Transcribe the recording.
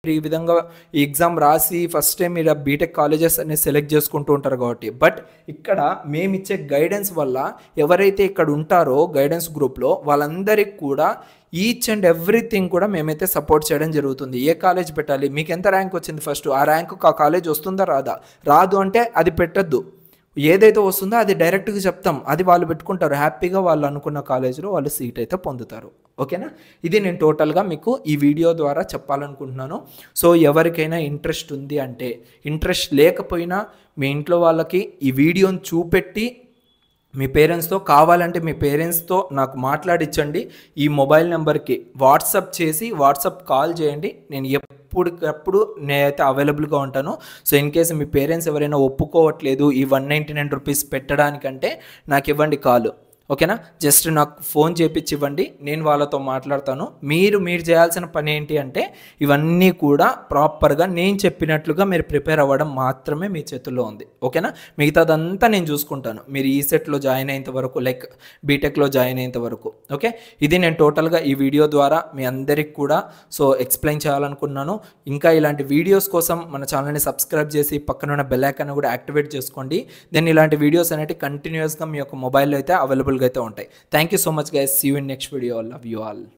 మీరు ఈ విధంగా ఈ ఎగ్జామ్ రాసి ఫస్ట్ టైం మీరు బీటెక్ కాలేజెస్ అనేది సెలెక్ట్ చేసుకుంటూ ఉంటారు కాబట్టి. బట్ ఇక్కడ మేమిచ్చే గైడెన్స్ వల్ల ఎవరైతే ఇక్కడ ఉంటారో గైడెన్స్ గ్రూప్లో వాళ్ళందరికీ కూడా ఈచ్ అండ్ ఎవ్రీథింగ్ కూడా మేమైతే సపోర్ట్ చేయడం జరుగుతుంది. ఏ కాలేజ్ పెట్టాలి, మీకు ఎంత ర్యాంక్ వచ్చింది, ఫస్ట్ ఆ ర్యాంకు ఆ కాలేజ్ వస్తుందా రాదా, రాదు అంటే అది పెట్టద్దు. ఏదైతే వస్తుందో అది డైరెక్ట్గా చెప్తాం, అది వాళ్ళు పెట్టుకుంటారు. హ్యాపీగా వాళ్ళు అనుకున్న కాలేజీలో వాళ్ళు సీట్ అయితే పొందుతారు. ఓకేనా, ఇది నేను టోటల్గా మీకు ఈ వీడియో ద్వారా చెప్పాలనుకుంటున్నాను. సో ఎవరికైనా ఇంట్రెస్ట్ ఉంది అంటే, ఇంట్రెస్ట్ లేకపోయినా మీ ఇంట్లో వాళ్ళకి ఈ వీడియోని చూపెట్టి మీ పేరెంట్స్తో, కావాలంటే మీ పేరెంట్స్తో నాకు మాట్లాడించండి. ఈ మొబైల్ నెంబర్కి వాట్సాప్ చేసి వాట్సాప్ కాల్ చేయండి. నేను ఎప్పటికప్పుడు నేనైతే అవైలబుల్గా ఉంటాను. So in case me parents ఎవరైనా ఒప్పుకోవట్లేదు ఈ 199 రూపీస్ పెట్టడానికంటే నాకు ఇవ్వండి కాల్. ఓకేనా, జస్ట్ నాకు ఫోన్ చేపించి ఇవ్వండి, నేను వాళ్ళతో మాట్లాడతాను. మీరు చేయాల్సిన పని ఏంటి అంటే ఇవన్నీ కూడా ప్రాపర్గా నేను చెప్పినట్లుగా మీరు ప్రిపేర్ అవ్వడం మాత్రమే మీ చేతుల్లో ఉంది. ఓకేనా, మిగతాదంతా నేను చూసుకుంటాను మీరు ఈ సెట్లో జాయిన్ అయ్యేంత వరకు, లైక్ బీటెక్లో జాయిన్ అయ్యేంత వరకు. ఓకే, ఇది నేను టోటల్గా ఈ వీడియో ద్వారా మీ అందరికి కూడా సో ఎక్స్ప్లెయిన్ చేయాలనుకున్నాను. ఇంకా ఇలాంటి వీడియోస్ కోసం మన ఛానల్ని సబ్స్క్రైబ్ చేసి పక్కన ఉన్న బెల్ ఐకాన్ కూడా యాక్టివేట్ చేసుకోండి. దెన్ ఇలాంటి వీడియోస్ అనేవి కంటిన్యూస్గా మీ యొక్క మొబైల్లో అయితే అవైలబుల్గా అయితే ఉంటాయి. Thank you so much guys, see you in next video. Love you all.